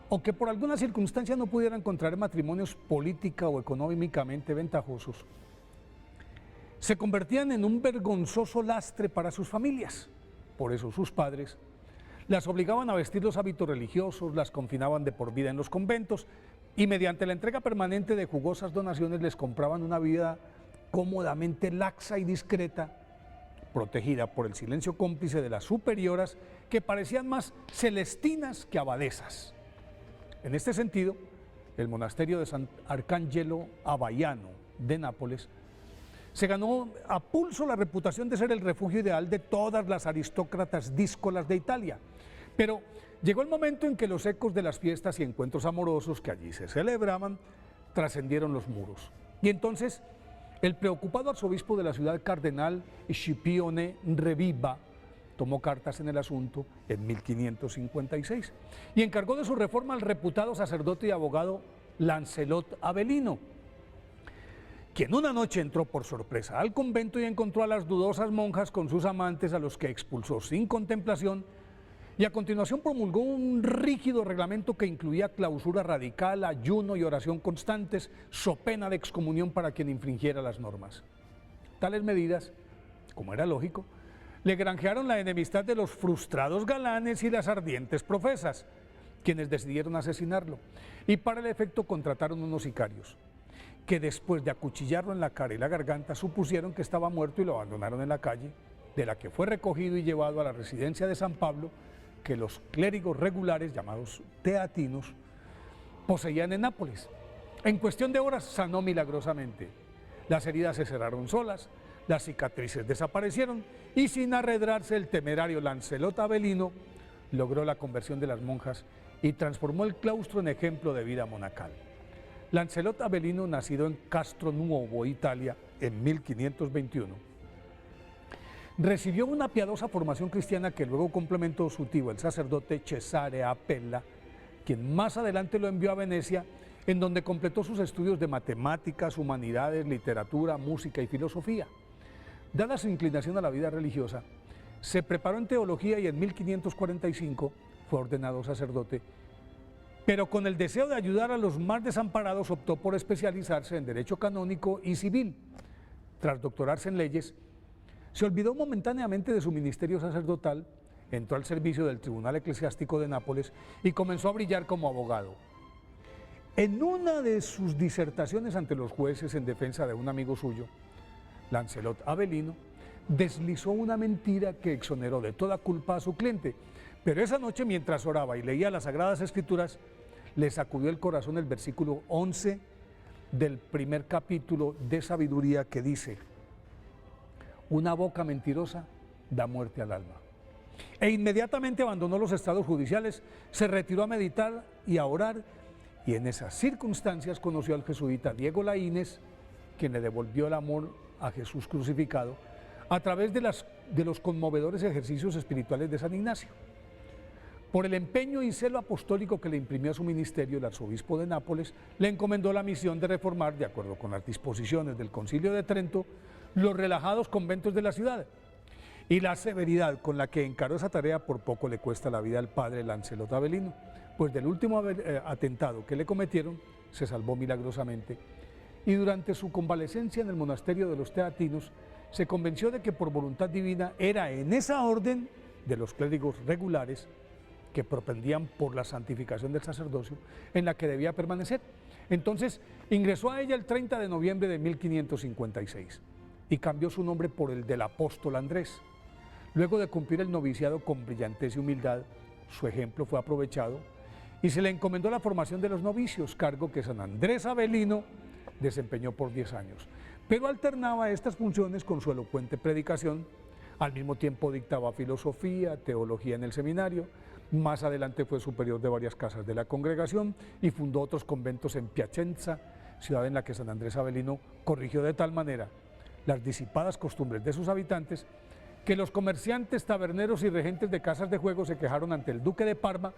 Speaker 7: o que por alguna circunstancia no pudieran contraer matrimonios política o económicamente ventajosos, se convertían en un vergonzoso lastre para sus familias. Por eso sus padres las obligaban a vestir los hábitos religiosos, las confinaban de por vida en los conventos y mediante la entrega permanente de jugosas donaciones les compraban una vida cómodamente laxa y discreta, protegida por el silencio cómplice de las superioras que parecían más celestinas que abadesas. En este sentido, el monasterio de San Arcángelo Abaiano de Nápoles se ganó a pulso la reputación de ser el refugio ideal de todas las aristócratas díscolas de Italia. Pero llegó el momento en que los ecos de las fiestas y encuentros amorosos que allí se celebraban trascendieron los muros. Y entonces el preocupado arzobispo de la ciudad, cardenal Scipione Reviva, tomó cartas en el asunto en 1556 y encargó de su reforma al reputado sacerdote y abogado Lancelot Avelino, quien una noche entró por sorpresa al convento y encontró a las dudosas monjas con sus amantes, a los que expulsó sin contemplación, y a continuación promulgó un rígido reglamento que incluía clausura radical, ayuno y oración constantes, so pena de excomunión para quien infringiera las normas. Tales medidas, como era lógico, le granjearon la enemistad de los frustrados galanes y las ardientes profesas, quienes decidieron asesinarlo, y para el efecto contrataron unos sicarios, que después de acuchillarlo en la cara y la garganta supusieron que estaba muerto y lo abandonaron en la calle, de la que fue recogido y llevado a la residencia de San Pablo, que los clérigos regulares, llamados teatinos, poseían en Nápoles. En cuestión de horas sanó milagrosamente. Las heridas se cerraron solas, las cicatrices desaparecieron y sin arredrarse el temerario Lancelot Avelino logró la conversión de las monjas y transformó el claustro en ejemplo de vida monacal. Lancelot Avelino, nacido en Castronuovo, Italia, en 1521, recibió una piadosa formación cristiana que luego complementó su tío, el sacerdote Cesare Apella, quien más adelante lo envió a Venecia, en donde completó sus estudios de matemáticas, humanidades, literatura, música y filosofía. Dada su inclinación a la vida religiosa, se preparó en teología y en 1545 fue ordenado sacerdote, pero con el deseo de ayudar a los más desamparados optó por especializarse en derecho canónico y civil. Tras doctorarse en leyes, se olvidó momentáneamente de su ministerio sacerdotal, entró al servicio del Tribunal Eclesiástico de Nápoles y comenzó a brillar como abogado. En una de sus disertaciones ante los jueces en defensa de un amigo suyo, Lancelot Avelino, deslizó una mentira que exoneró de toda culpa a su cliente, pero esa noche mientras oraba y leía las Sagradas Escrituras, le sacudió el corazón el versículo 11 del primer capítulo de Sabiduría que dice: una boca mentirosa da muerte al alma. E inmediatamente abandonó los estados judiciales, se retiró a meditar y a orar, y en esas circunstancias conoció al jesuita Diego Laínez, quien le devolvió el amor a Jesús crucificado a través de los conmovedores ejercicios espirituales de San Ignacio. Por el empeño y celo apostólico que le imprimió a su ministerio, el arzobispo de Nápoles le encomendó la misión de reformar, de acuerdo con las disposiciones del Concilio de Trento, los relajados conventos de la ciudad. Y la severidad con la que encaró esa tarea por poco le cuesta la vida al padre Lancelot Avelino, pues del último atentado que le cometieron se salvó milagrosamente, y durante su convalecencia en el monasterio de los Teatinos se convenció de que por voluntad divina era en esa orden de los clérigos regulares que propendían por la santificación del sacerdocio en la que debía permanecer. Entonces ingresó a ella el 30 de noviembre de 1556 y cambió su nombre por el del apóstol Andrés. Luego de cumplir el noviciado con brillantez y humildad, su ejemplo fue aprovechado y se le encomendó la formación de los novicios, cargo que San Andrés Avelino desempeñó por 10 años. Pero alternaba estas funciones con su elocuente predicación. Al mismo tiempo dictaba filosofía, teología en el seminario. Más adelante fue superior de varias casas de la congregación y fundó otros conventos en Piacenza, ciudad en la que San Andrés Avelino corrigió de tal manera las disipadas costumbres de sus habitantes que los comerciantes, taberneros y regentes de casas de juego se quejaron ante el duque de Parma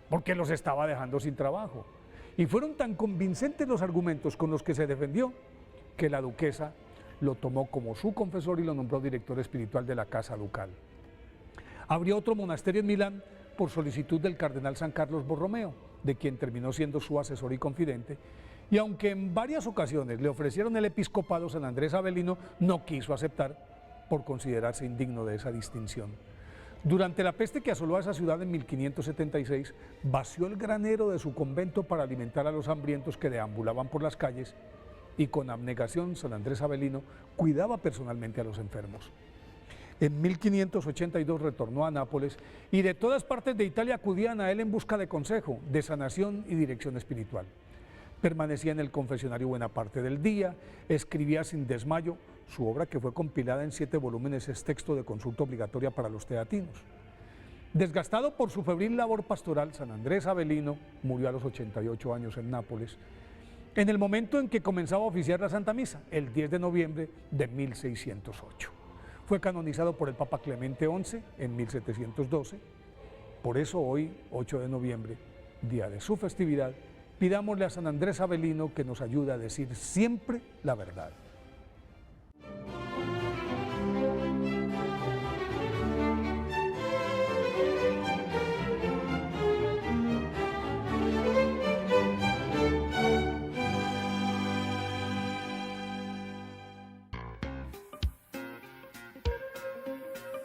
Speaker 7: porque los estaba dejando sin trabajo. Y fueron tan convincentes los argumentos con los que se defendió que la duquesa lo tomó como su confesor y lo nombró director espiritual de la casa ducal. Abrió otro monasterio en Milán por solicitud del cardenal San Carlos Borromeo, de quien terminó siendo su asesor y confidente, y aunque en varias ocasiones le ofrecieron el episcopado, San Andrés Avelino no quiso aceptar por considerarse indigno de esa distinción. Durante la peste que asoló a esa ciudad en 1576, vació el granero de su convento para alimentar a los hambrientos que deambulaban por las calles, y con abnegación San Andrés Avelino cuidaba personalmente a los enfermos. En 1582 retornó a Nápoles y de todas partes de Italia acudían a él en busca de consejo, de sanación y dirección espiritual. Permanecía en el confesionario buena parte del día, escribía sin desmayo. Su obra, que fue compilada en 7 volúmenes, es texto de consulta obligatoria para los teatinos. Desgastado por su febril labor pastoral, San Andrés Avelino murió a los 88 años en Nápoles, en el momento en que comenzaba a oficiar la Santa Misa, el 10 de noviembre de 1608. Fue canonizado por el Papa Clemente XI en 1712. Por eso hoy, 8 de noviembre, día de su festividad, pidámosle a San Andrés Avelino que nos ayude a decir siempre la verdad.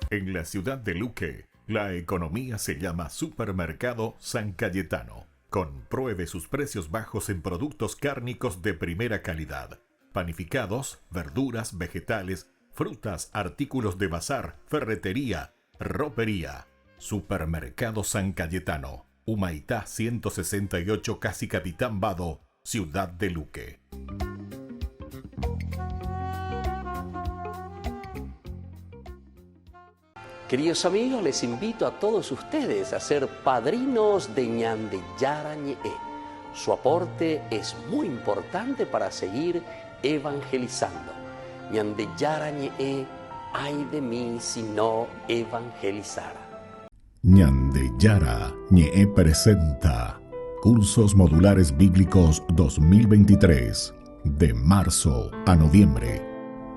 Speaker 5: En la ciudad de Luque, la economía se llama Supermercado San Cayetano. Compruebe sus precios bajos en productos cárnicos de primera calidad. Panificados, verduras, vegetales, frutas, artículos de bazar, ferretería, ropería. Supermercado San Cayetano, Humaitá 168, casi Capitán Vado, ciudad de Luque.
Speaker 3: Queridos amigos, les invito a todos ustedes a ser padrinos de Ñande Yara Ñe'e. Su aporte es muy importante para seguir evangelizando. Ñande Yara Ñe'e, ay de mí si no evangelizara.
Speaker 5: Ñande Yara Ñe'e presenta Cursos Modulares Bíblicos 2023, de marzo a noviembre.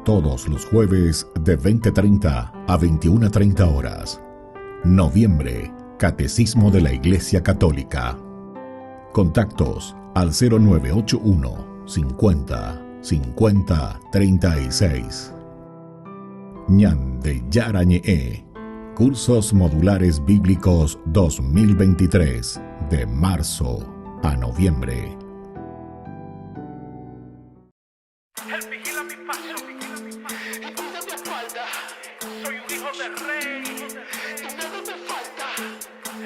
Speaker 5: Todos los jueves de 20:30 a 21:30 horas. Noviembre, Catecismo de la Iglesia Católica. Contactos al 0981 50 50 36. Ñande Yara Ñe'e. Cursos Modulares Bíblicos 2023, de marzo a noviembre.
Speaker 8: Él vigila mi paso, y cuida mi espalda. Soy un hijo del rey, y nada me falta.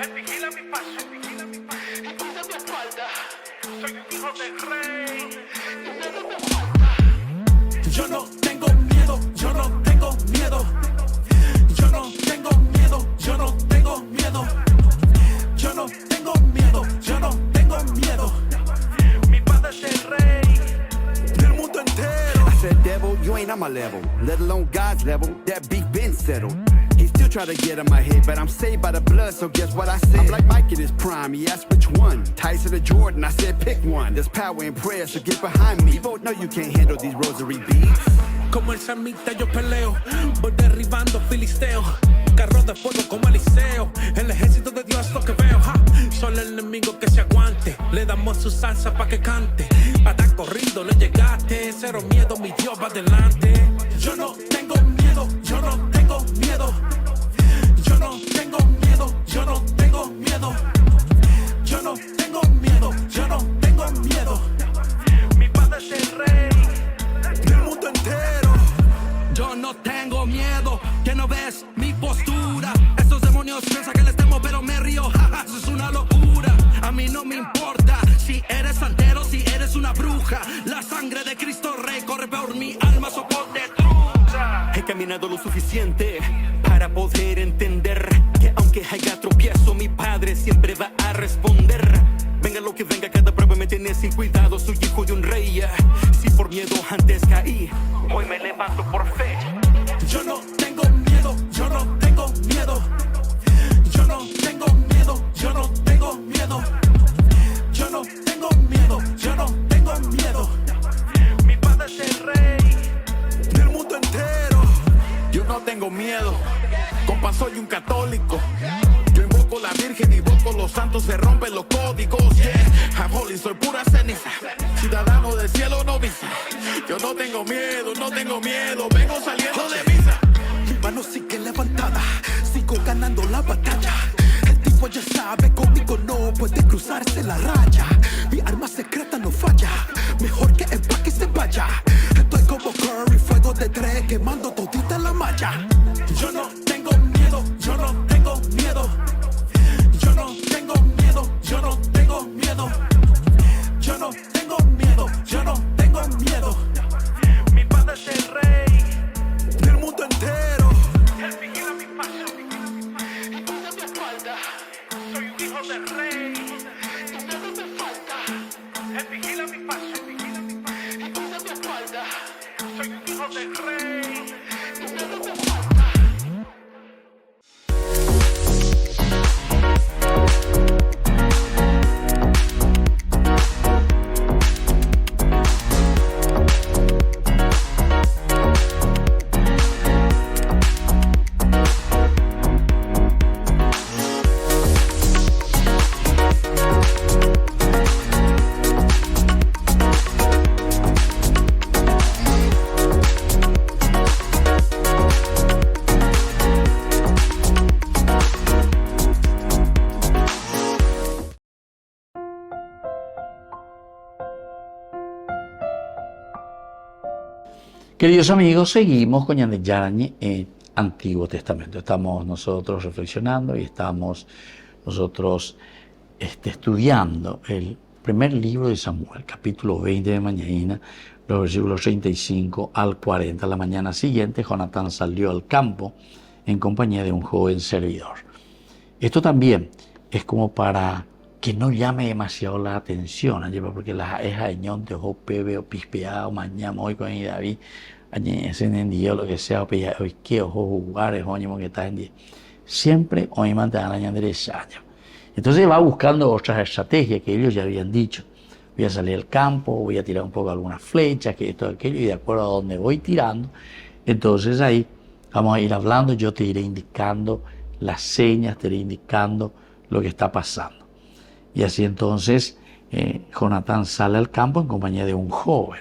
Speaker 8: Él vigila mi paso, y cuida mi espalda. Soy un hijo del rey, y nada me falta. Yo no tengo miedo, yo no tengo miedo. Yo no tengo miedo, yo no tengo miedo. Yo no tengo miedo, yo no tengo miedo. Mi padre es el rey del mundo entero.
Speaker 9: I said, devil, you ain't on my level, let alone God's level. That beef been settled. He still try to get in my head, but I'm saved by the blood, so guess what I said? I'm like Mike in his prime, he asked which one. Tyson or Jordan, I said pick one. There's power in prayer, so get behind me. You both know you can't handle these rosary beads.
Speaker 8: Como el samita yo peleo, voy derribando filisteos. Carros de fuego como Eliseo, el ejército de Dios lo que veo, ja.
Speaker 6: solo el enemigo que se aguante. Le damos su salsa pa' que cante. Pata corrido, no llegaste. Cero miedo, mi Dios va adelante. Yo no tengo miedo, yo no tengo miedo. Yo no tengo miedo, yo no tengo miedo. Yo no tengo miedo, yo no tengo miedo. Mi padre es el rey del mundo entero. Yo no tengo miedo, que no ves mi postura. Estos demonios piensan que les temo, pero me río, jaja, eso es una locura. A mí no me importa si eres santero, si eres una bruja. La sangre de Cristo Rey corre por mi alma, soporte trucha.
Speaker 9: He caminado lo suficiente para poder entender que aunque haya tropiezo, mi padre siempre va a responder. Venga lo que venga, cada prueba me tiene sin cuidado. Soy hijo de un rey. Si por miedo antes caí, hoy me levanto por fe.
Speaker 6: Yo no tengo miedo, yo no tengo miedo. Yo no tengo miedo, yo no tengo miedo. Yo no tengo miedo, yo no tengo miedo. Mi padre es el rey del mundo entero.
Speaker 9: Yo no tengo miedo, compa, soy un católico. Yo invoco la Virgen, invoco los santos, se rompen los códigos. Yeah, I'm holy, soy pura ceniza. Ciudadano del cielo, novicia. Yo no tengo miedo, no tengo miedo. Vengo saliendo de misa. Mi mano sigue levantada, sigo ganando la batalla. El tipo ya sabe, conmigo no puede cruzarse la raya. Mi arma secreta no falla, mejor que empaque y se vaya. Estoy como Curry, fuego de tres, quemando todita la malla.
Speaker 6: Yo no tengo miedo, yo no tengo miedo. Yo no tengo miedo, yo no tengo miedo. Yo no tengo miedo, yo no tengo miedo. Mi padre es el rey del mundo entero. Él vigila mi paso, y tú de mi espalda. Soy un hijo del rey, tu miedo te falta. Él vigila mi paso, y tú de mi espalda. Soy un hijo del rey, tu miedo te falta.
Speaker 1: Queridos amigos, seguimos con Ñande Yarañe en Antiguo Testamento. Estamos nosotros reflexionando y estamos nosotros estudiando el primer libro de Samuel, capítulo 20 de mañana, los versículos 35 al 40. La mañana siguiente, Jonatán salió al campo en compañía de un joven servidor. Esto también es como para que no llame demasiado la atención, porque las hijas de ñón te ojo pebe o pispeado mañana hoy con David ese en día lo que sea hoy que ojo jugar oño que está en día siempre hoy mantener la derecha. Entonces va buscando otras estrategias que ellos ya habían dicho. Voy a salir al campo, voy a tirar un poco algunas flechas, que esto, aquello, y de acuerdo a donde voy tirando, entonces ahí vamos a ir hablando, yo te iré indicando las señas, te iré indicando lo que está pasando. Y así entonces Jonatán sale al campo en compañía de un joven.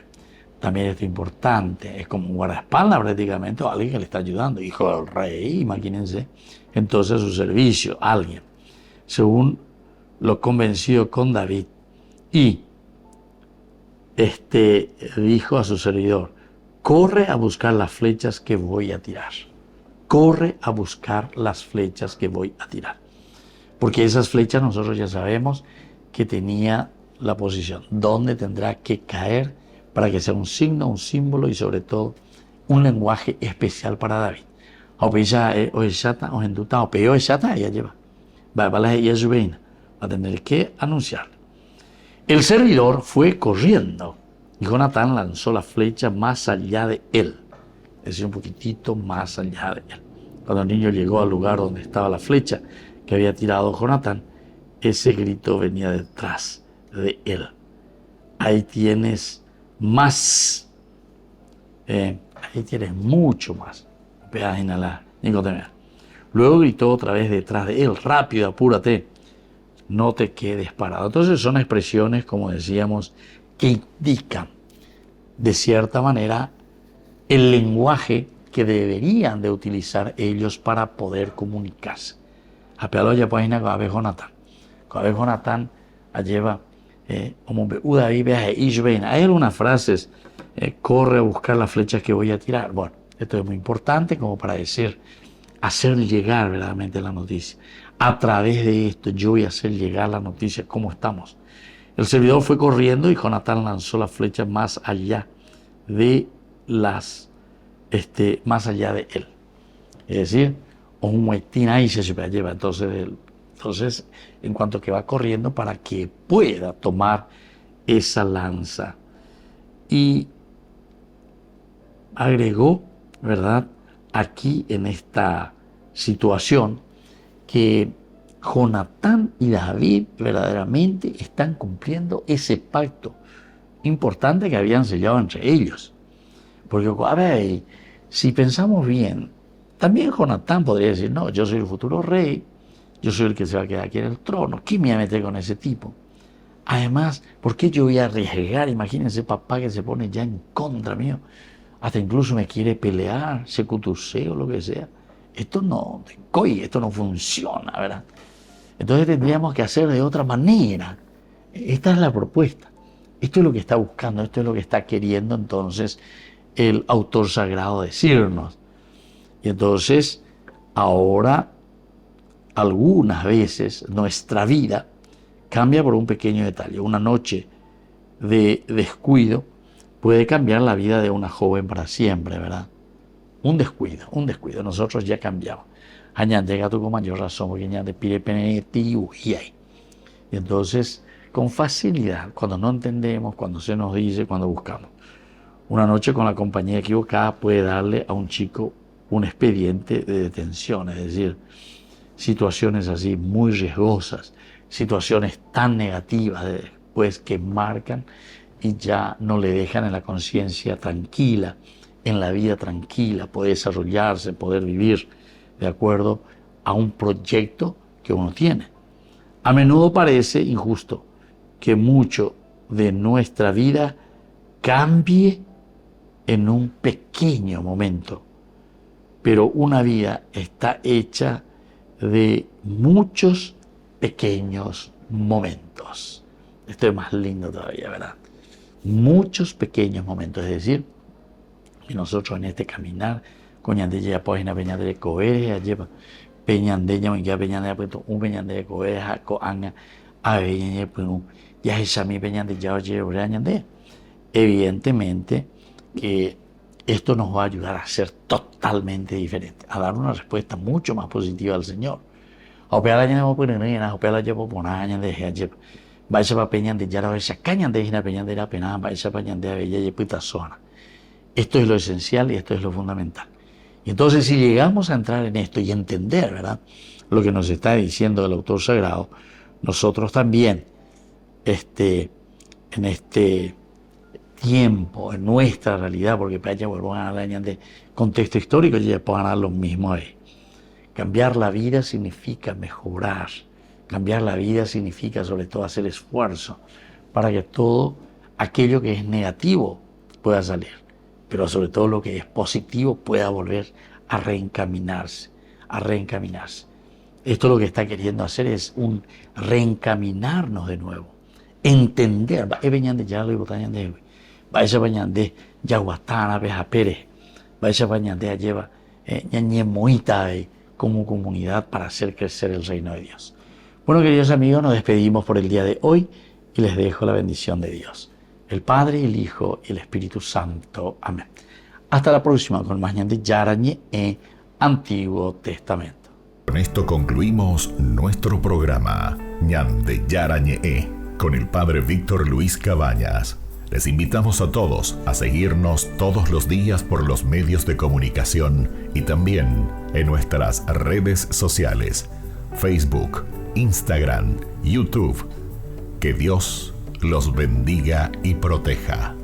Speaker 1: También esto es importante, es como un guardaespaldas prácticamente, o alguien que le está ayudando, hijo del rey, imagínense. Entonces a su servicio, alguien, según lo convenció con David, y dijo a su servidor, corre a buscar las flechas que voy a tirar. Corre a buscar las flechas que voy a tirar. Porque esas flechas nosotros ya sabemos que tenía la posición, donde tendrá que caer para que sea un signo, un símbolo y sobre todo un lenguaje especial para David. Ella lleva. Va a tener que anunciar. El servidor fue corriendo y Jonatán lanzó la flecha más allá de él, es decir, un poquitito más allá de él. Cuando el niño llegó al lugar donde estaba la flecha que había tirado Jonatán, ese grito venía detrás de él. Ahí tienes más, ahí tienes mucho más. Luego gritó otra vez detrás de él, rápido, apúrate. no te quedes parado. Entonces son expresiones, como decíamos, que indican de cierta manera el lenguaje que deberían de utilizar ellos para poder comunicarse. Apelo ya página con Abe Jonathan. Con Abe Jonathan lleva como David hay algunas frases, corre a buscar las flechas que voy a tirar. Bueno, esto es muy importante como para decir, hacer llegar verdaderamente la noticia. A través de esto yo voy a hacer llegar la noticia, cómo estamos. El servidor fue corriendo y Jonathan lanzó las flechas más allá de más allá de él. Es decir, un muetín ahí se lleva. Entonces, en cuanto que va corriendo para que pueda tomar esa lanza. Y agregó, ¿verdad?, aquí en esta situación que Jonatán y David verdaderamente están cumpliendo ese pacto importante que habían sellado entre ellos. Porque, a ver, si pensamos bien, también Jonatán podría decir, no, yo soy el futuro rey, yo soy el que se va a quedar aquí en el trono, ¿qué me voy a meter con ese tipo? Además, ¿por qué yo voy a arriesgar? Imagínense papá que se pone ya en contra mío, hasta incluso me quiere pelear, se cutuseo, lo que sea. Esto no funciona, ¿verdad? Entonces tendríamos que hacer de otra manera. Esta es la propuesta. Esto es lo que está buscando, esto es lo que está queriendo entonces el autor sagrado decirnos. Y entonces, ahora, algunas veces nuestra vida cambia por un pequeño detalle. Una noche de descuido puede cambiar la vida de una joven para siempre, ¿verdad? Un descuido. Nosotros ya cambiamos. Llega tú con mayor razón, porque ya te pide penetivo y ahí. Y entonces, con facilidad, cuando no entendemos, cuando se nos dice, cuando buscamos. Una noche con la compañía equivocada puede darle a un chico un expediente de detención, es decir, situaciones así muy riesgosas, situaciones tan negativas después que marcan y ya no le dejan en la conciencia tranquila, en la vida tranquila, poder desarrollarse, poder vivir de acuerdo a un proyecto que uno tiene. A menudo parece injusto que mucho de nuestra vida cambie en un pequeño momento, pero una vida está hecha de muchos pequeños momentos. Esto es más lindo todavía, ¿verdad? Muchos pequeños momentos, es decir, y nosotros en este caminar, coñandella página peña de coberes, lleva peñandella, ya peñandella, un peñandella coberes, coanga, a peñandella, ya es a mi peñandella, oye, peñandella. Evidentemente que esto nos va a ayudar a ser totalmente diferentes, a dar una respuesta mucho más positiva al Señor. Esto es lo esencial y esto es lo fundamental. Y entonces, si llegamos a entrar en esto y entender, ¿verdad?, lo que nos está diciendo el autor sagrado, nosotros también, en este tiempo, en nuestra realidad, porque para allá vuelvo a ganar de contexto histórico, ya puedo ganar lo mismo ahí. Cambiar la vida significa mejorar. Cambiar la vida significa sobre todo hacer esfuerzo para que todo aquello que es negativo pueda salir, pero sobre todo lo que es positivo pueda volver a reencaminarse, Esto lo que está queriendo hacer es un reencaminarnos de nuevo, entender, vaya bañande yaguatana beja Pérez, vaya bañande lleva ñañemoita como comunidad para hacer crecer el reino de Dios. Bueno, queridos amigos, nos despedimos por el día de hoy y les dejo la bendición de Dios, el Padre, el Hijo y el Espíritu Santo. Amén. Hasta la próxima con más ñande yarañe Antiguo Testamento.
Speaker 5: Con esto concluimos nuestro programa ñande yarañe con el Padre Víctor Luis Cabañas. Les invitamos a todos a seguirnos todos los días por los medios de comunicación y también en nuestras redes sociales, Facebook, Instagram, YouTube. Que Dios los bendiga y proteja.